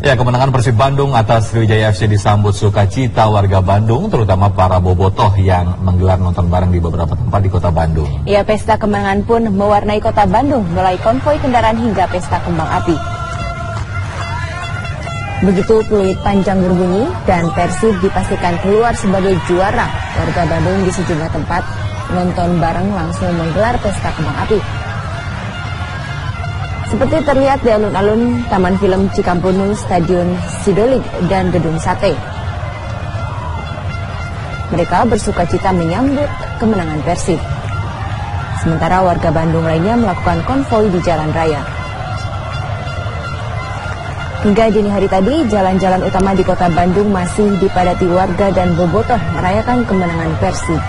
Ya, kemenangan Persib Bandung atas Sriwijaya FC disambut sukacita warga Bandung, terutama para bobotoh yang menggelar nonton bareng di beberapa tempat di kota Bandung. Ya, pesta kemenangan pun mewarnai kota Bandung, mulai konvoi kendaraan hingga pesta kembang api. Begitu peluit panjang berbunyi dan Persib dipastikan keluar sebagai juara, warga Bandung di sejumlah tempat nonton bareng langsung menggelar pesta kembang api. Seperti terlihat di alun-alun Taman Film Cikampunul, Stadion Sidolik, dan Gedung Sate. Mereka bersukacita menyambut kemenangan Persib. Sementara warga Bandung lainnya melakukan konvoi di jalan raya. Hingga dini hari tadi, jalan-jalan utama di kota Bandung masih dipadati warga dan bobotoh merayakan kemenangan Persib.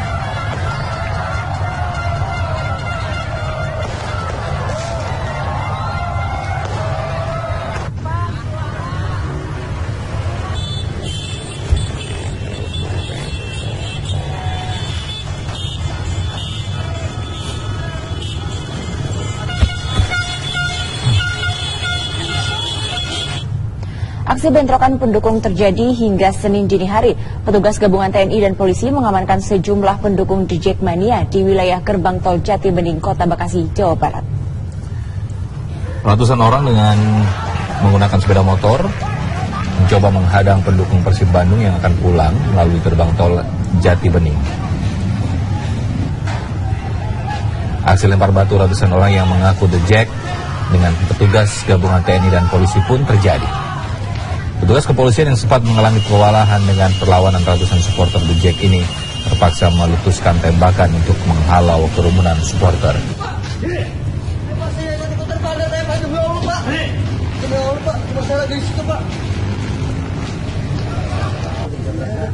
Aksi bentrokan pendukung terjadi hingga Senin dini hari. Petugas gabungan TNI dan polisi mengamankan sejumlah pendukung The Jackmania di wilayah gerbang tol Jati Bening, Kota Bekasi, Jawa Barat. Ratusan orang dengan menggunakan sepeda motor mencoba menghadang pendukung Persib Bandung yang akan pulang melalui gerbang tol Jati Bening. Aksi lempar batu ratusan orang yang mengaku The Jack dengan petugas gabungan TNI dan polisi pun terjadi. Petugas kepolisian yang sempat mengalami kewalahan dengan perlawanan ratusan supporter The Jack ini terpaksa meletuskan tembakan untuk menghalau kerumunan supporter.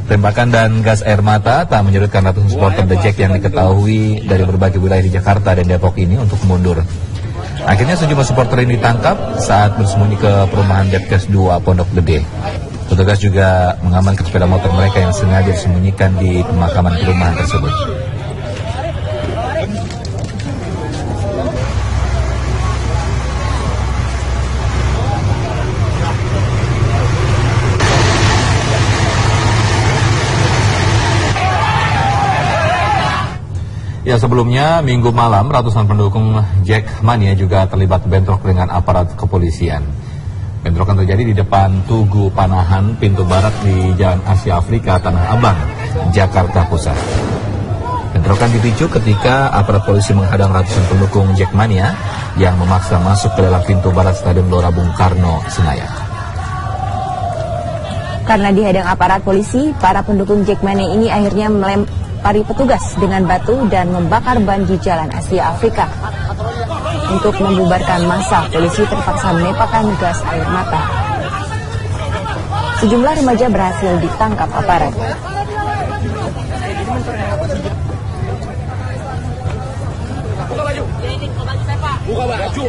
Tembakan dan gas air mata tak menyurutkan ratusan supporter The Jack yang diketahui dari berbagai wilayah di Jakarta dan Depok ini untuk mundur. Akhirnya sejumlah supporter ini ditangkap saat bersembunyi ke perumahan Depkes 2 Pondok Gede. Petugas juga mengamankan sepeda motor mereka yang sengaja disembunyikan di pemakaman perumahan tersebut. Ya, sebelumnya Minggu malam ratusan pendukung Jackmania juga terlibat bentrok dengan aparat kepolisian. Bentrokan terjadi di depan Tugu Panahan, pintu barat di Jalan Asia Afrika, Tanah Abang, Jakarta Pusat. Bentrokan dipicu ketika aparat polisi menghadang ratusan pendukung Jackmania yang memaksa masuk ke dalam pintu barat Stadion Gelora Bung Karno, Senayan. Karena dihadang aparat polisi, para pendukung Jackmania ini akhirnya melempari petugas dengan batu dan membakar ban di Jalan Asia Afrika. Untuk membubarkan massa, polisi terpaksa menembakkan gas air mata. Sejumlah remaja berhasil ditangkap aparat. Buka baju.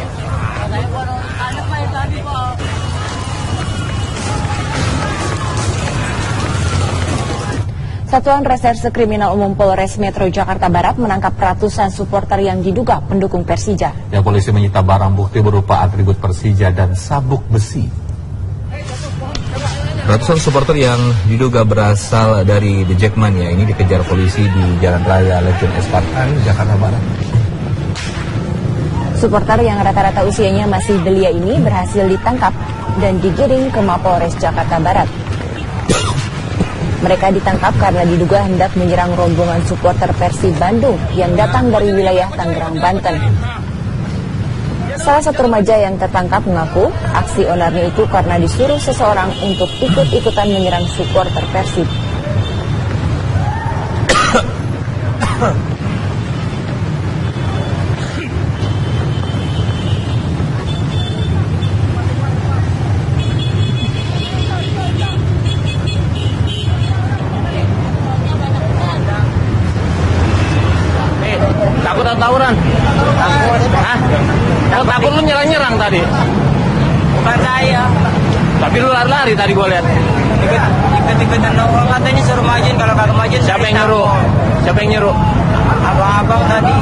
Satuan Reserse Kriminal Umum Polres Metro Jakarta Barat menangkap ratusan supporter yang diduga pendukung Persija. Ya, polisi menyita barang bukti berupa atribut Persija dan sabuk besi. Ratusan supporter yang diduga berasal dari The Jackmania ini dikejar polisi di Jalan Raya Legion Espartan, Jakarta Barat. Supporter yang rata-rata usianya masih belia ini berhasil ditangkap dan digiring ke Mapolres Jakarta Barat. Mereka ditangkap karena diduga hendak menyerang rombongan supporter Persib Bandung yang datang dari wilayah Tangerang, Banten. Salah satu remaja yang tertangkap mengaku aksi onarnya itu karena disuruh seseorang untuk ikut-ikutan menyerang supporter Persib. Tawuran. Takut lu nyerang tadi. Bukan saya. Tapi lu lari-lari tadi gua lihat. Ikut-ikutan nongkrong katanya suruh majuin, kalau kagak majuin Siapa yang nyuruh? Siapa yang nyuruh? Abang-abang tadi.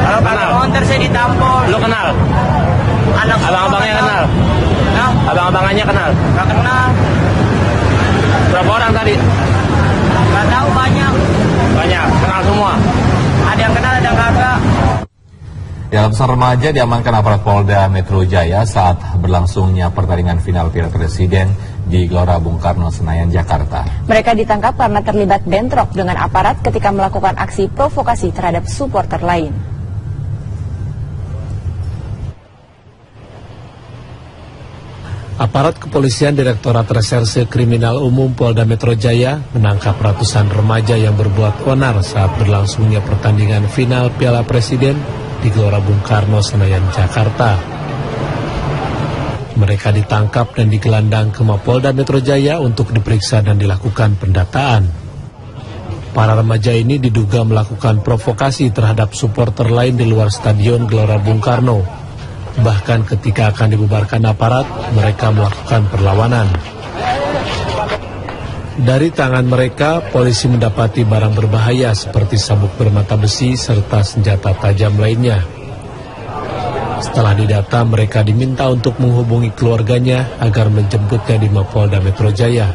Kalau kagak konter saya ditampol. Lu kenal? anak Abang-abangnya kenal? Nah, Abang-abangannya kenal? nggak kenal. Berapa orang tadi? Nggak tahu banyak. Banyak, kenal semua. Ada yang kenal, ada yang kagak. Ya, ratusan remaja diamankan aparat Polda Metro Jaya saat berlangsungnya pertandingan final Piala Presiden di Gelora Bung Karno, Senayan, Jakarta. Mereka ditangkap karena terlibat bentrok dengan aparat ketika melakukan aksi provokasi terhadap supporter lain. Aparat Kepolisian Direktorat Reserse Kriminal Umum Polda Metro Jaya menangkap ratusan remaja yang berbuat onar saat berlangsungnya pertandingan final Piala Presiden di Gelora Bung Karno, Senayan, Jakarta. Mereka ditangkap dan digelandang ke Mapolda Metro Jaya untuk diperiksa dan dilakukan pendataan. Para remaja ini diduga melakukan provokasi terhadap supporter lain di luar Stadion Gelora Bung Karno. Bahkan ketika akan dibubarkan aparat, mereka melakukan perlawanan. Dari tangan mereka, polisi mendapati barang berbahaya seperti sabuk bermata besi serta senjata tajam lainnya. Setelah didata, mereka diminta untuk menghubungi keluarganya agar menjemputnya di Mapolda Metro Jaya.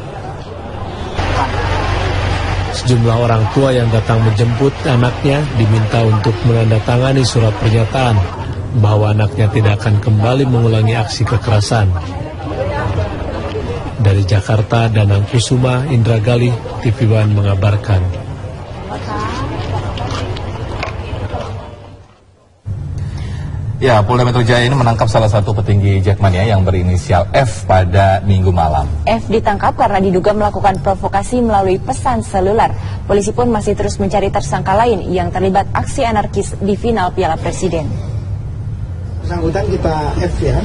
Sejumlah orang tua yang datang menjemput anaknya diminta untuk menandatangani surat pernyataan bahwa anaknya tidak akan kembali mengulangi aksi kekerasan. Dari Jakarta, Danang Kusuma, Indra Galih, TV One mengabarkan. Ya, Polda Metro Jaya ini menangkap salah satu petinggi Jackmania yang berinisial F pada Minggu malam. F ditangkap karena diduga melakukan provokasi melalui pesan seluler. Polisi pun masih terus mencari tersangka lain yang terlibat aksi anarkis di final Piala Presiden. Bersangkutan kita F ya,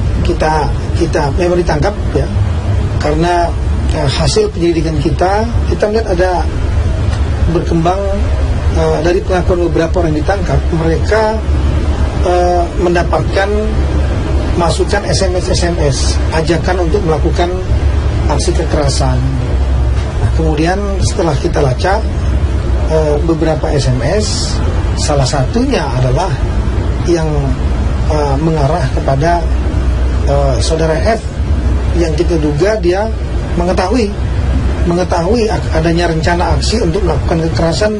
kita memang ditangkap ya, karena hasil penyelidikan kita melihat ada berkembang dari pengakuan beberapa orang yang ditangkap, mereka mendapatkan masukan SMS ajakan untuk melakukan aksi kekerasan. Nah, kemudian setelah kita lacak beberapa SMS, salah satunya adalah yang mengarah kepada saudara F yang kita duga dia mengetahui adanya rencana aksi untuk melakukan kekerasan,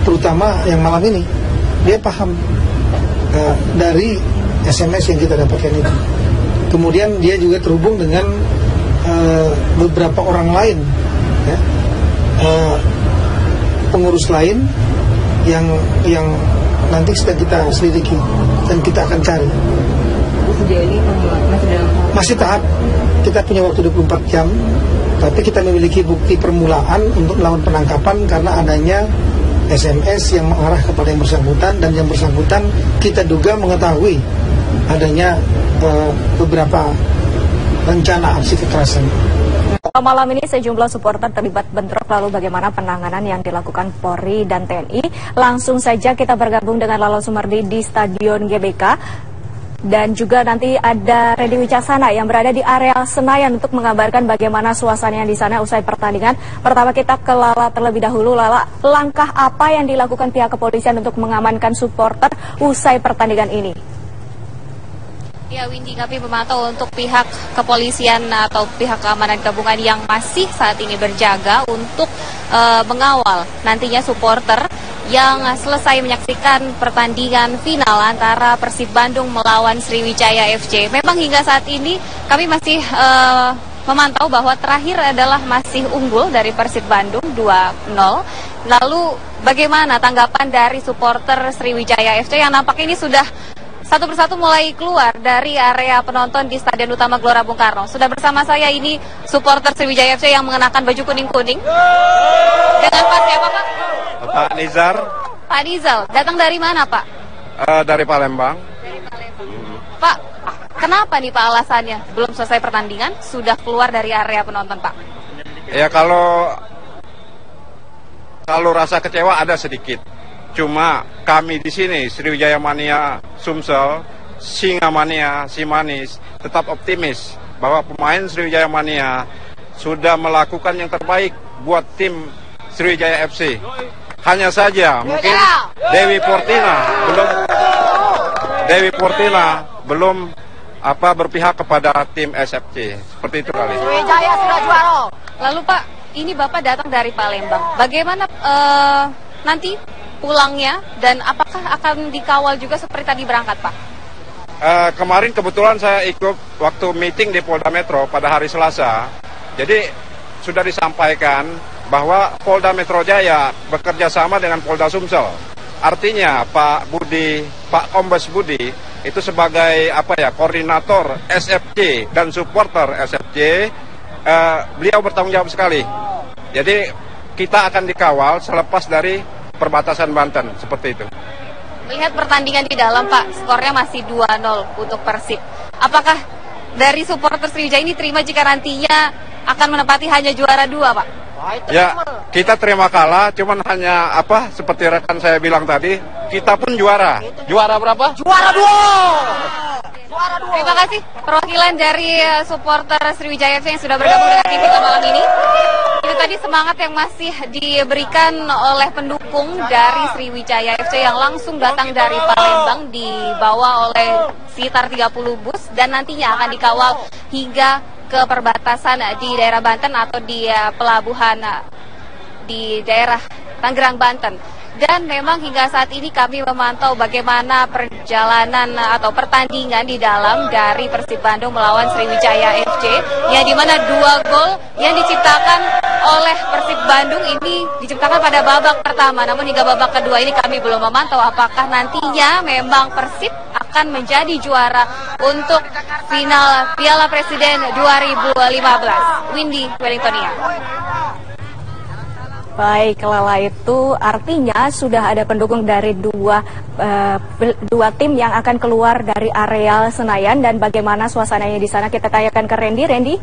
terutama yang malam ini. Dia paham dari SMS yang kita dapatkan itu. Kemudian dia juga terhubung dengan beberapa orang lain ya, pengurus lain yang nanti sedang kita selidiki dan kita akan cari. Masih tahap, kita punya waktu 24 jam, tapi kita memiliki bukti permulaan untuk melakukan penangkapan karena adanya SMS yang mengarah kepada yang bersangkutan, dan yang bersangkutan kita duga mengetahui adanya beberapa rencana aksi kekerasan. Malam ini sejumlah supporter terlibat bentrok, lalu bagaimana penanganan yang dilakukan Polri dan TNI? Langsung saja kita bergabung dengan Lala Sumardi di Stadion GBK, dan juga nanti ada Redi Wicasana yang berada di area Senayan untuk mengabarkan bagaimana suasananya di sana usai pertandingan. Pertama kita ke Lala terlebih dahulu. Lala, langkah apa yang dilakukan pihak kepolisian untuk mengamankan supporter usai pertandingan ini? Ya, Windy, kami memantau untuk pihak kepolisian atau pihak keamanan gabungan yang masih saat ini berjaga untuk mengawal nantinya supporter yang selesai menyaksikan pertandingan final antara Persib Bandung melawan Sriwijaya FC. Memang hingga saat ini kami masih memantau bahwa terakhir adalah masih unggul dari Persib Bandung 2-0. Lalu bagaimana tanggapan dari supporter Sriwijaya FC yang nampaknya ini sudah satu persatu mulai keluar dari area penonton di Stadion Utama Gelora Bung Karno. Sudah bersama saya ini supporter Sriwijaya FC yang mengenakan baju kuning-kuning. Dengan Pak siapa, Pak? Pak Nizar. Pak Nizal, datang dari mana, Pak? Dari Palembang. Dari Palembang. Pak, kenapa nih Pak alasannya? Belum selesai pertandingan, sudah keluar dari area penonton, Pak? Ya kalau rasa kecewa ada sedikit. Cuma kami di sini Sriwijaya Mania Sumsel, Singa Mania Simanis tetap optimis bahwa pemain Sriwijaya Mania sudah melakukan yang terbaik buat tim Sriwijaya FC. Hanya saja mungkin Dewi Portina belum berpihak kepada tim SFC. Seperti itu kali. Sriwijaya sudah juara. Lalu Pak, ini Bapak datang dari Palembang. Bagaimana nanti pulangnya dan apakah akan dikawal juga seperti tadi berangkat, Pak? Kemarin kebetulan saya ikut waktu meeting di Polda Metro pada hari Selasa. Jadi sudah disampaikan bahwa Polda Metro Jaya bekerja sama dengan Polda Sumsel. Artinya Pak Kombes Budi itu sebagai koordinator SFC dan supporter SFC, beliau bertanggung jawab sekali. Jadi kita akan dikawal selepas dari perbatasan Banten, seperti itu. Melihat pertandingan di dalam, Pak, skornya masih 2-0 untuk Persib. Apakah dari supporter Sriwijaya ini terima jika nantinya akan menempati hanya juara 2, Pak? Ya, kita terima kalah, cuman hanya seperti rekan saya bilang tadi, kita pun juara. Juara berapa? Juara 2! Terima kasih perwakilan dari supporter Sriwijaya FC yang sudah bergabung dengan tim kita malam ini. Itu tadi semangat yang masih diberikan oleh pendukung dari Sriwijaya FC yang langsung datang dari Palembang, dibawa oleh sekitar 30 bus dan nantinya akan dikawal hingga ke perbatasan di daerah Banten atau di pelabuhan di daerah Tangerang, Banten. Dan memang hingga saat ini kami memantau bagaimana perjalanan atau pertandingan di dalam dari Persib Bandung melawan Sriwijaya FC, yang dimana 2 gol yang diciptakan oleh Persib Bandung ini diciptakan pada babak pertama. Namun hingga babak kedua ini kami belum memantau apakah nantinya memang Persib akan menjadi juara untuk final Piala Presiden 2015. Windy Wellingtonia. Baik, Lala, itu artinya sudah ada pendukung dari dua tim yang akan keluar dari areal Senayan, dan bagaimana suasananya di sana kita tanyakan ke Randy. Randy?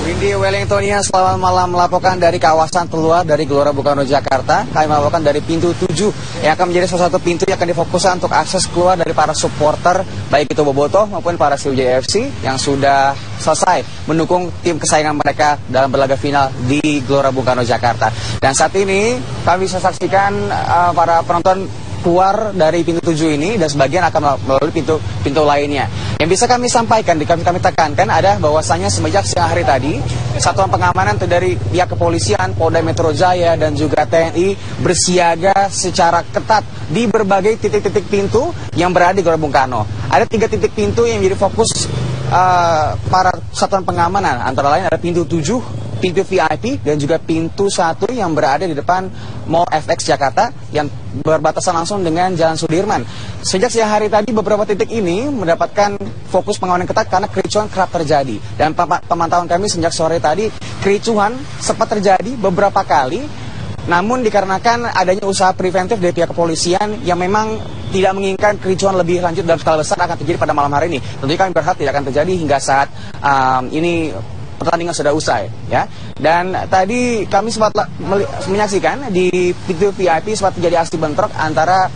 Windy Wellingtonia, selamat malam, melaporkan dari kawasan terluar dari Gelora Bung Karno, Jakarta. Kami melaporkan dari pintu 7 yang akan menjadi salah satu pintu yang akan difokuskan untuk akses keluar dari para supporter, baik itu Bobotoh maupun para Sriwijaya FC yang sudah selesai mendukung tim kesayangan mereka dalam berlaga final di Gelora Bung Karno, Jakarta. Dan saat ini kami bisa saksikan para penonton keluar dari pintu 7 ini dan sebagian akan melalui pintu lainnya. Yang bisa kami sampaikan, kami tekankan ada bahwasanya semenjak siang hari tadi, satuan pengamanan dari pihak kepolisian, Polda Metro Jaya dan juga TNI bersiaga secara ketat di berbagai titik-titik pintu yang berada di Gelora Bung Karno. Ada 3 titik pintu yang menjadi fokus para satuan pengamanan, antara lain ada pintu 7, pintu VIP dan juga pintu 1 yang berada di depan Mall FX Jakarta yang berbatasan langsung dengan Jalan Sudirman. Sejak siang hari tadi beberapa titik ini mendapatkan fokus pengamanan ketat karena kericuhan kerap terjadi. Dan pemantauan kami sejak sore tadi, kericuhan sempat terjadi beberapa kali, namun dikarenakan adanya usaha preventif dari pihak kepolisian yang memang tidak menginginkan kericuhan lebih lanjut dalam skala besar akan terjadi pada malam hari ini. Tentunya kami berharap tidak akan terjadi hingga saat ini pertandingan sudah usai, ya. Dan tadi kami sempat menyaksikan di pintu VIP sempat terjadi aksi bentrok antara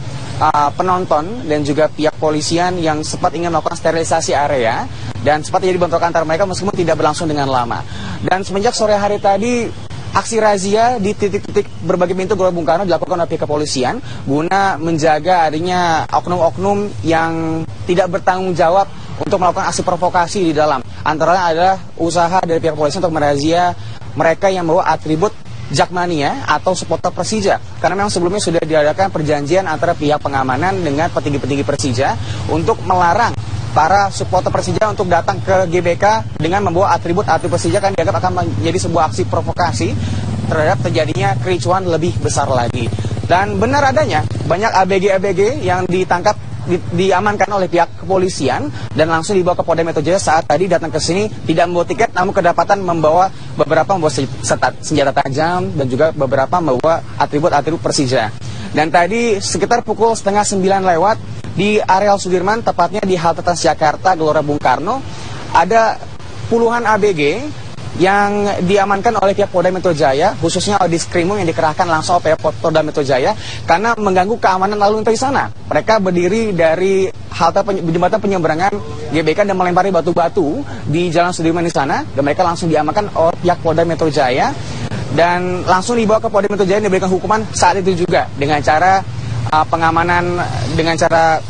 penonton dan juga pihak polisian yang sempat ingin melakukan sterilisasi area, dan sempat terjadi bentrok antara mereka meskipun tidak berlangsung dengan lama. Dan semenjak sore hari tadi, aksi razia di titik-titik berbagai pintu Gelora Bung Karno dilakukan oleh pihak kepolisian guna menjaga adanya oknum-oknum yang tidak bertanggung jawab untuk melakukan aksi provokasi di dalam. Antara lain adalah usaha dari pihak kepolisian untuk merazia mereka yang membawa atribut Jakmania atau supporter Persija. Karena memang sebelumnya sudah diadakan perjanjian antara pihak pengamanan dengan petinggi-petinggi Persija untuk melarang para supporter Persija untuk datang ke GBK dengan membawa atribut Persija, kan dianggap akan menjadi sebuah aksi provokasi terhadap terjadinya kericuhan lebih besar lagi. Dan benar adanya banyak ABG-ABG yang diamankan oleh pihak kepolisian dan langsung dibawa ke Polda Metro Jaya saat tadi datang ke sini tidak membawa tiket, namun kedapatan membawa senjata tajam dan juga beberapa membawa atribut Persija. Dan tadi sekitar pukul 8:30 lewat di areal Sudirman, tepatnya di halte Transjakarta Gelora Bung Karno, ada puluhan ABG yang diamankan oleh pihak Polda Metro Jaya, khususnya Diskrimum yang dikerahkan langsung oleh Polda Metro Jaya karena mengganggu keamanan lalu lintas di sana. Mereka berdiri dari halte jembatan penyeberangan GBK dan melempari batu-batu di Jalan Sudirman di sana, dan mereka langsung diamankan oleh pihak Polda Metro Jaya. dan langsung dibawa ke Polda Metro Jaya diberikan hukuman saat itu juga dengan cara pengamanan dengan cara